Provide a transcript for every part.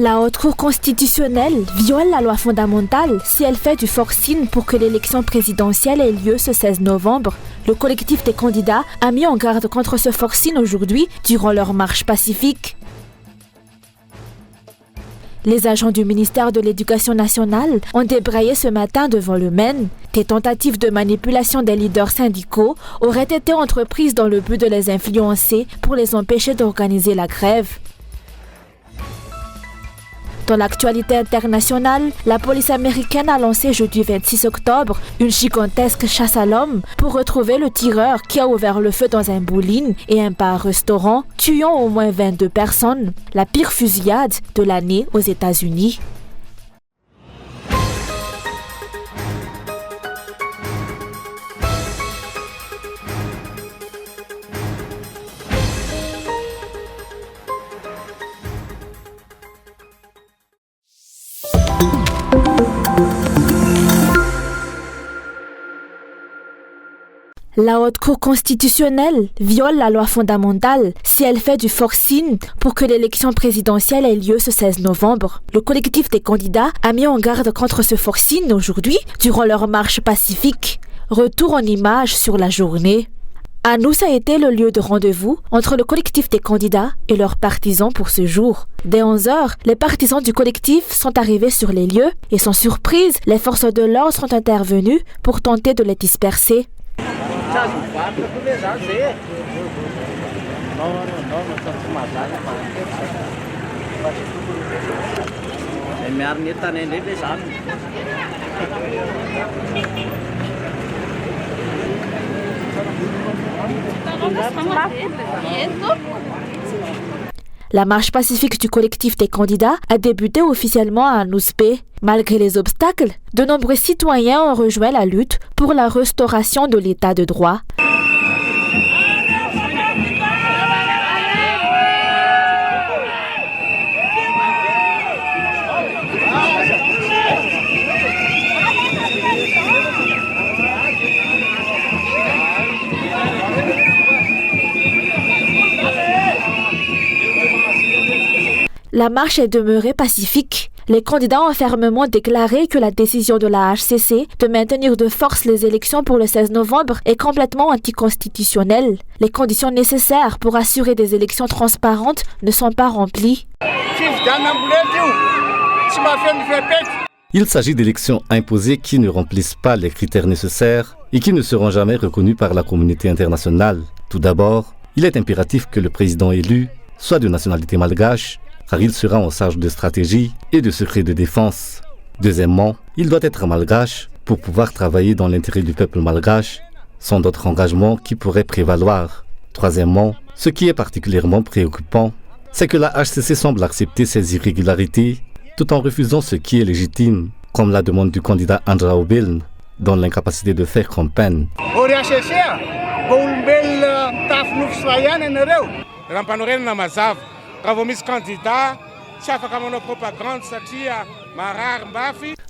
La Haute Cour constitutionnelle viole la loi fondamentale si elle fait du forcing pour que l'élection présidentielle ait lieu ce 16 novembre. Le collectif des candidats a mis en garde contre ce forcing aujourd'hui durant leur marche pacifique. Les agents du ministère de l'Éducation nationale ont débrayé ce matin devant le Maine. Des tentatives de manipulation des leaders syndicaux auraient été entreprises dans le but de les influencer pour les empêcher d'organiser la grève. Dans l'actualité internationale, la police américaine a lancé jeudi 26 octobre une gigantesque chasse à l'homme pour retrouver le tireur qui a ouvert le feu dans un bowling et un bar-restaurant, tuant au moins 22 personnes. La pire fusillade de l'année aux États-Unis. La Haute Cour constitutionnelle viole la loi fondamentale si elle fait du forcing pour que l'élection présidentielle ait lieu ce 16 novembre. Le collectif des candidats a mis en garde contre ce forcing aujourd'hui durant leur marche pacifique. Retour en images sur la journée. Anous a été le lieu de rendez-vous entre le collectif des candidats et leurs partisans pour ce jour. Dès 11h, les partisans du collectif sont arrivés sur les lieux et sans surprise, les forces de l'ordre sont intervenues pour tenter de les disperser. La marche pacifique du collectif des candidats a débuté officiellement à Anous Bay. Malgré les obstacles, de nombreux citoyens ont rejoint la lutte pour la restauration de l'état de droit. La marche est demeurée pacifique. Les candidats ont fermement déclaré que la décision de la HCC de maintenir de force les élections pour le 16 novembre est complètement anticonstitutionnelle. Les conditions nécessaires pour assurer des élections transparentes ne sont pas remplies. Il s'agit d'élections imposées qui ne remplissent pas les critères nécessaires et qui ne seront jamais reconnues par la communauté internationale. Tout d'abord, il est impératif que le président élu soit de nationalité malgache, car il sera en charge de stratégie et de secret de défense. Deuxièmement, il doit être malgache pour pouvoir travailler dans l'intérêt du peuple malgache, sans d'autres engagements qui pourraient prévaloir. Troisièmement, ce qui est particulièrement préoccupant, c'est que la HCC semble accepter ces irrégularités tout en refusant ce qui est légitime, comme la demande du candidat Andrew Biln, dans l'incapacité de faire campagne.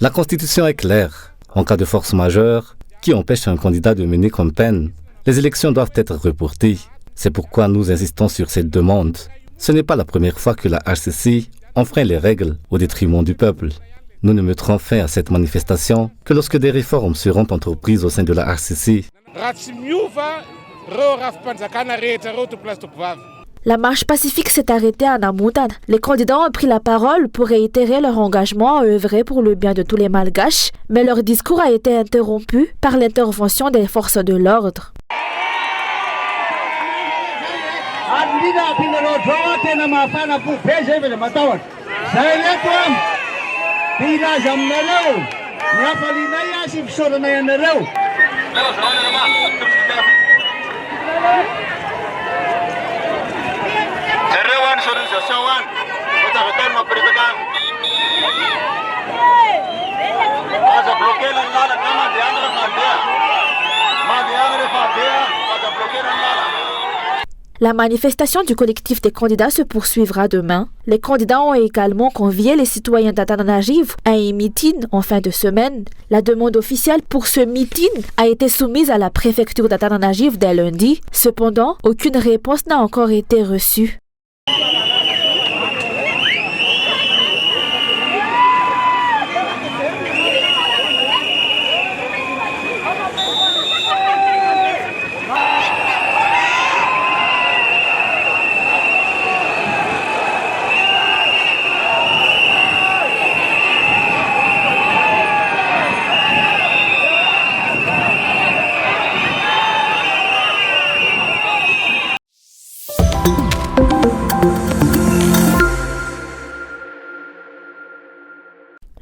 La Constitution est claire. En cas de force majeure qui empêche un candidat de mener campagne, les élections doivent être reportées. C'est pourquoi nous insistons sur cette demande. Ce n'est pas la première fois que la HCC enfreint les règles au détriment du peuple. Nous ne mettrons fin à cette manifestation que lorsque des réformes seront entreprises au sein de la HCC. La marche pacifique s'est arrêtée à Namutan. Les candidats ont pris la parole pour réitérer leur engagement à œuvrer pour le bien de tous les Malgaches, mais leur discours a été interrompu par l'intervention des forces de l'ordre. La manifestation du collectif des candidats se poursuivra demain. Les candidats ont également convié les citoyens d'Antananarivo à un meeting en fin de semaine. La demande officielle pour ce meeting a été soumise à la préfecture d'Antananarivo dès lundi. Cependant, aucune réponse n'a encore été reçue.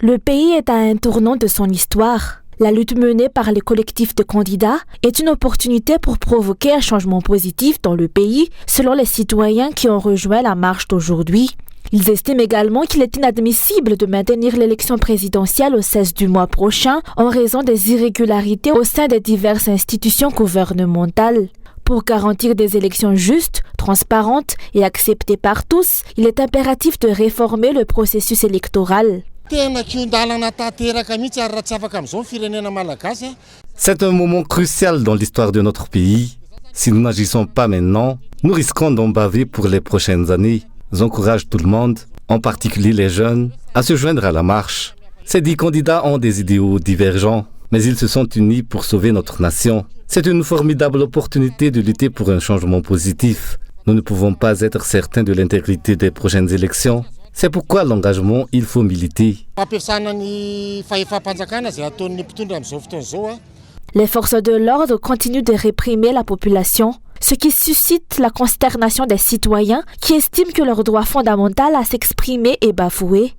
Le pays est à un tournant de son histoire. La lutte menée par les collectifs de candidats est une opportunité pour provoquer un changement positif dans le pays, selon les citoyens qui ont rejoint la marche d'aujourd'hui. Ils estiment également qu'il est inadmissible de maintenir l'élection présidentielle au 16 du mois prochain en raison des irrégularités au sein des diverses institutions gouvernementales. Pour garantir des élections justes, transparentes et acceptées par tous, il est impératif de réformer le processus électoral. C'est un moment crucial dans l'histoire de notre pays. Si nous n'agissons pas maintenant, nous risquons d'en baver pour les prochaines années. J'encourage tout le monde, en particulier les jeunes, à se joindre à la marche. Ces 10 candidats ont des idéaux divergents, mais ils se sont unis pour sauver notre nation. C'est une formidable opportunité de lutter pour un changement positif. Nous ne pouvons pas être certains de l'intégrité des prochaines élections. C'est pourquoi l'engagement, il faut militer. Les forces de l'ordre continuent de réprimer la population, ce qui suscite la consternation des citoyens qui estiment que leur droit fondamental à s'exprimer est bafoué.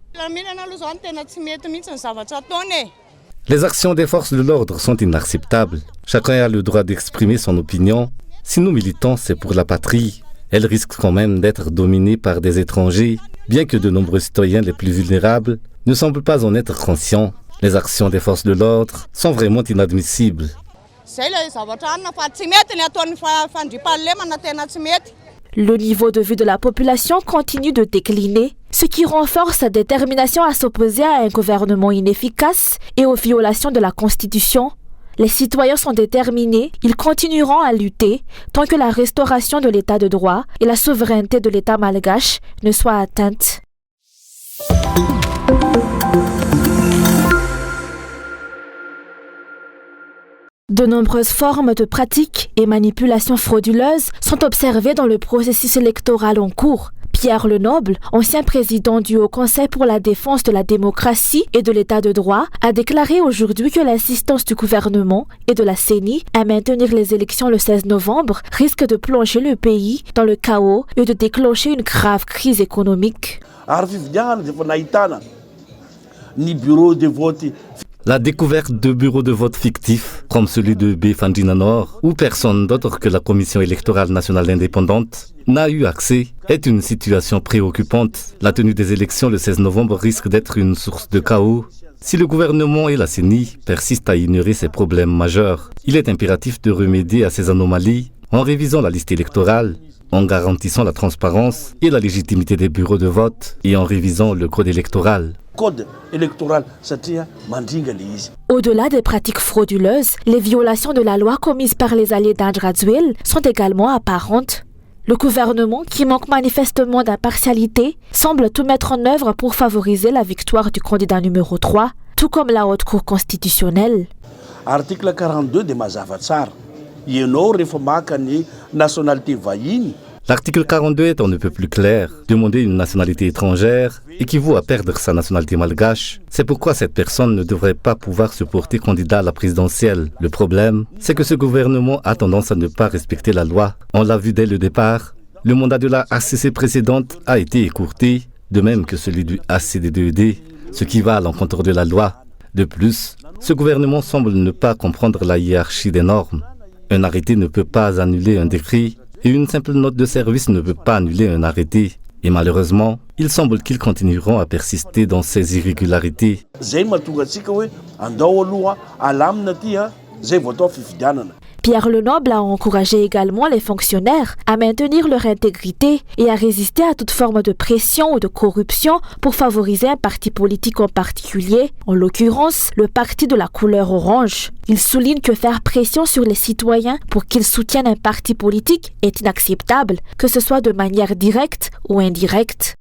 Les actions des forces de l'ordre sont inacceptables. Chacun a le droit d'exprimer son opinion. Si nous militons, c'est pour la patrie. Elle risque quand même d'être dominée par des étrangers, bien que de nombreux citoyens les plus vulnérables ne semblent pas en être conscients. Les actions des forces de l'ordre sont vraiment inadmissibles. Le niveau de vie de la population continue de décliner, ce qui renforce sa détermination à s'opposer à un gouvernement inefficace et aux violations de la Constitution. Les citoyens sont déterminés, ils continueront à lutter tant que la restauration de l'état de droit et la souveraineté de l'état malgache ne soient atteintes. De nombreuses formes de pratiques et manipulations frauduleuses sont observées dans le processus électoral en cours. Pierre Lenoble, ancien président du Haut Conseil pour la défense de la démocratie et de l'état de droit, a déclaré aujourd'hui que l'insistance du gouvernement et de la CENI à maintenir les élections le 16 novembre risque de plonger le pays dans le chaos et de déclencher une grave crise économique. La découverte de bureaux de vote fictifs, comme celui de Befandina Nord, où personne d'autre que la Commission électorale nationale indépendante n'a eu accès, est une situation préoccupante. La tenue des élections le 16 novembre risque d'être une source de chaos. Si le gouvernement et la CENI persistent à ignorer ces problèmes majeurs, il est impératif de remédier à ces anomalies en révisant la liste électorale, en garantissant la transparence et la légitimité des bureaux de vote et en révisant le code électoral. Au-delà des pratiques frauduleuses, les violations de la loi commises par les alliés d'Andrazuel sont également apparentes. Le gouvernement, qui manque manifestement d'impartialité, semble tout mettre en œuvre pour favoriser la victoire du candidat numéro 3, tout comme la Haute Cour constitutionnelle. Article 42 de Mazavatsar. Nationalité vaïne. L'article 42 est on ne peut plus clair. Demander une nationalité étrangère équivaut à perdre sa nationalité malgache. C'est pourquoi cette personne ne devrait pas pouvoir se porter candidat à la présidentielle. Le problème, c'est que ce gouvernement a tendance à ne pas respecter la loi. On l'a vu dès le départ. Le mandat de la ACC précédente a été écourté, de même que celui du ACD2D, ce qui va à l'encontre de la loi. De plus, ce gouvernement semble ne pas comprendre la hiérarchie des normes. Un arrêté ne peut pas annuler un décret et une simple note de service ne peut pas annuler un arrêté. Et malheureusement, il semble qu'ils continueront à persister dans ces irrégularités. Pierre Lenoble a encouragé également les fonctionnaires à maintenir leur intégrité et à résister à toute forme de pression ou de corruption pour favoriser un parti politique en particulier, en l'occurrence le parti de la couleur orange. Il souligne que faire pression sur les citoyens pour qu'ils soutiennent un parti politique est inacceptable, que ce soit de manière directe ou indirecte.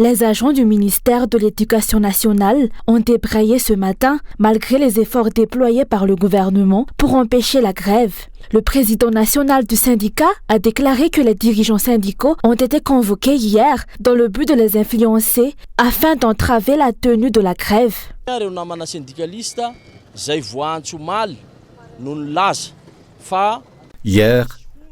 Les agents du ministère de l'Éducation nationale ont débrayé ce matin malgré les efforts déployés par le gouvernement pour empêcher la grève. Le président national du syndicat a déclaré que les dirigeants syndicaux ont été convoqués hier dans le but de les influencer afin d'entraver la tenue de la grève. Hier,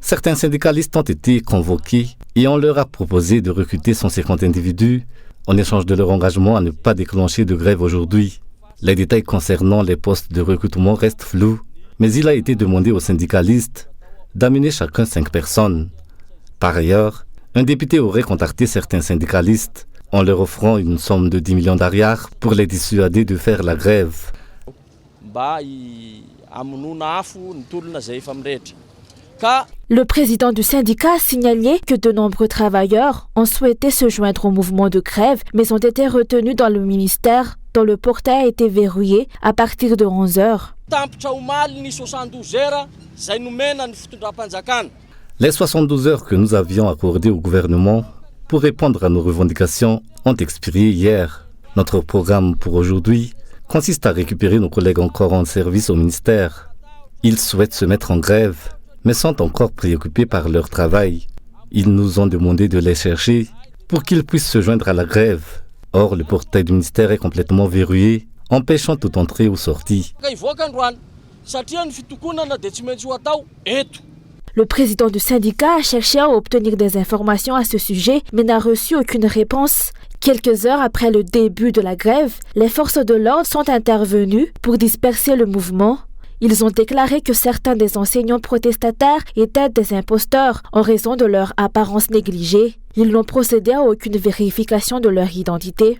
Certains syndicalistes ont été convoqués et on leur a proposé de recruter 150 individus en échange de leur engagement à ne pas déclencher de grève aujourd'hui. Les détails concernant les postes de recrutement restent flous, mais il a été demandé aux syndicalistes d'amener chacun 5 personnes. Par ailleurs, un député aurait contacté certains syndicalistes en leur offrant une somme de 10 millions d'ariars pour les dissuader de faire la grève. Le président du syndicat a signalé que de nombreux travailleurs ont souhaité se joindre au mouvement de grève, mais ont été retenus dans le ministère dont le portail a été verrouillé à partir de 11 heures. Les 72 heures que nous avions accordées au gouvernement pour répondre à nos revendications ont expiré hier. Notre programme pour aujourd'hui consiste à récupérer nos collègues encore en service au ministère. Ils souhaitent se mettre en grève, mais sont encore préoccupés par leur travail. Ils nous ont demandé de les chercher pour qu'ils puissent se joindre à la grève. Or, le portail du ministère est complètement verrouillé, empêchant toute entrée ou sortie. Le président du syndicat a cherché à obtenir des informations à ce sujet, mais n'a reçu aucune réponse. Quelques heures après le début de la grève, les forces de l'ordre sont intervenues pour disperser le mouvement. Ils ont déclaré que certains des enseignants protestataires étaient des imposteurs en raison de leur apparence négligée. Ils n'ont procédé à aucune vérification de leur identité.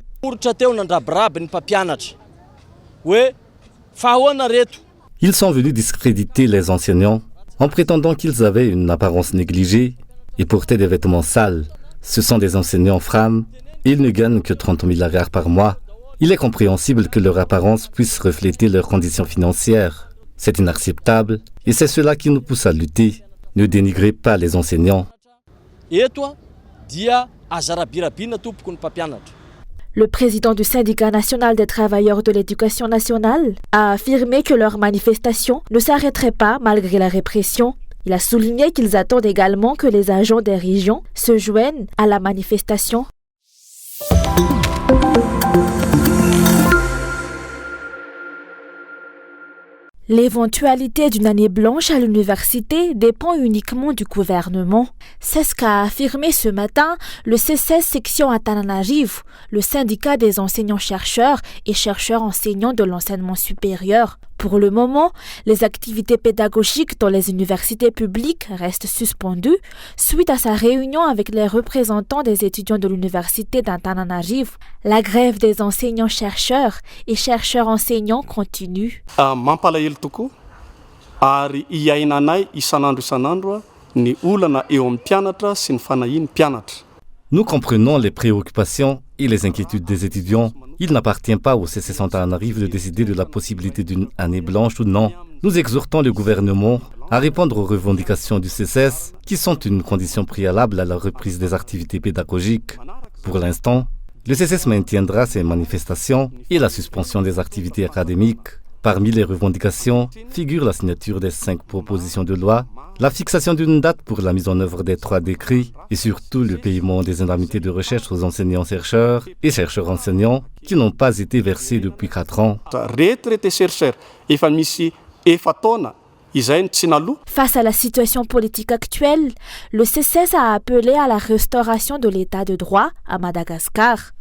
Ils sont venus discréditer les enseignants en prétendant qu'ils avaient une apparence négligée et portaient des vêtements sales. Ce sont des enseignants femmes et ils ne gagnent que 30 000 ariars par mois. Il est compréhensible que leur apparence puisse refléter leurs conditions financières. C'est inacceptable et c'est cela qui nous pousse à lutter. Ne dénigrez pas les enseignants. Le président du syndicat national des travailleurs de l'éducation nationale a affirmé que leur manifestation ne s'arrêterait pas malgré la répression. Il a souligné qu'ils attendent également que les agents des régions se joignent à la manifestation. L'éventualité d'une année blanche à l'université dépend uniquement du gouvernement. C'est ce qu'a affirmé ce matin le C16 section Antananarivo, le syndicat des enseignants-chercheurs et chercheurs-enseignants de l'enseignement supérieur. Pour le moment, les activités pédagogiques dans les universités publiques restent suspendues suite à sa réunion avec les représentants des étudiants de l'université d'Antananarivo. La grève des enseignants-chercheurs et chercheurs-enseignants continue. Nous comprenons les préoccupations et les inquiétudes des étudiants. Il n'appartient pas au C16 Antananarivo de décider de la possibilité d'une année blanche ou non. Nous exhortons le gouvernement à répondre aux revendications du C16 qui sont une condition préalable à la reprise des activités pédagogiques. Pour l'instant, le C16 maintiendra ses manifestations et la suspension des activités académiques. Parmi les revendications figure la signature des 5 propositions de loi, la fixation d'une date pour la mise en œuvre des 3 décrets et surtout le paiement des indemnités de recherche aux enseignants-chercheurs et chercheurs-enseignants qui n'ont pas été versés depuis 4 ans. Face à la situation politique actuelle, le C16 a appelé à la restauration de l'état de droit à Madagascar.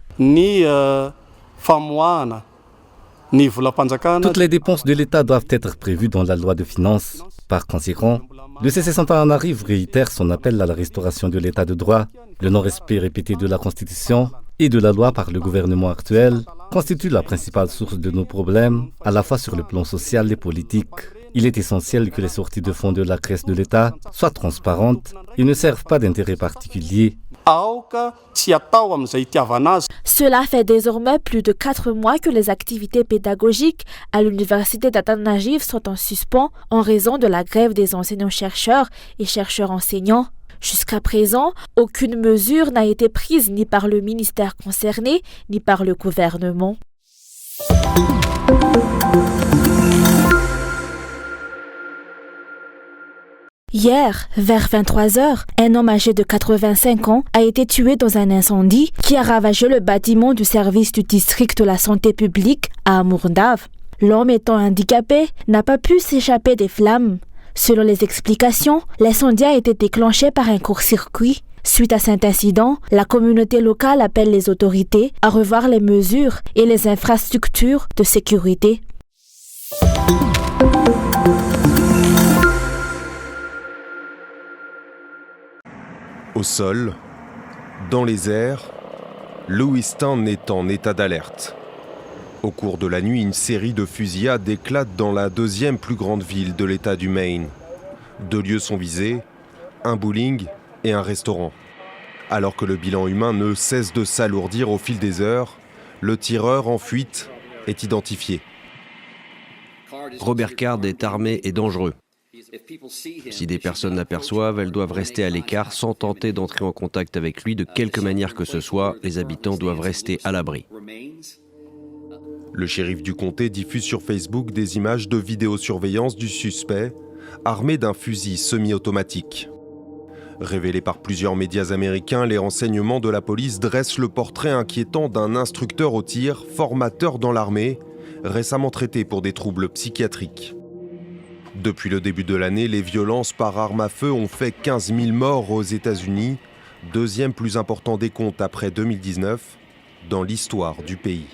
Toutes les dépenses de l'État doivent être prévues dans la loi de finances. Par conséquent, le C16 Antananarivo réitère son appel à la restauration de l'État de droit. Le non-respect répété de la Constitution et de la loi par le gouvernement actuel constitue la principale source de nos problèmes, à la fois sur le plan social et politique. Il est essentiel que les sorties de fonds de la caisse de l'État soient transparentes et ne servent pas d'intérêt particulier. Cela fait désormais plus de 4 mois que les activités pédagogiques à l'université d'Antananarivo sont en suspens en raison de la grève des enseignants-chercheurs et chercheurs-enseignants. Jusqu'à présent, aucune mesure n'a été prise ni par le ministère concerné ni par le gouvernement. Hier, vers 23h, un homme âgé de 85 ans a été tué dans un incendie qui a ravagé le bâtiment du service du district de la santé publique à Amundave. L'homme étant handicapé n'a pas pu s'échapper des flammes. Selon les explications, l'incendie a été déclenché par un court-circuit. Suite à cet incident, la communauté locale appelle les autorités à revoir les mesures et les infrastructures de sécurité. Au sol, dans les airs, Lewistown est en état d'alerte. Au cours de la nuit, une série de fusillades éclate dans la deuxième plus grande ville de l'État du Maine. 2 lieux sont visés, un bowling et un restaurant. Alors que le bilan humain ne cesse de s'alourdir au fil des heures, le tireur en fuite est identifié. Robert Card est armé et dangereux. Si des personnes l'aperçoivent, elles doivent rester à l'écart sans tenter d'entrer en contact avec lui de quelque manière que ce soit. Les habitants doivent rester à l'abri. Le shérif du comté diffuse sur Facebook des images de vidéosurveillance du suspect, armé d'un fusil semi-automatique. Révélés par plusieurs médias américains, les renseignements de la police dressent le portrait inquiétant d'un instructeur au tir, formateur dans l'armée, récemment traité pour des troubles psychiatriques. Depuis le début de l'année, les violences par arme à feu ont fait 15 000 morts aux États-Unis, deuxième plus important décompte après 2019 dans l'histoire du pays.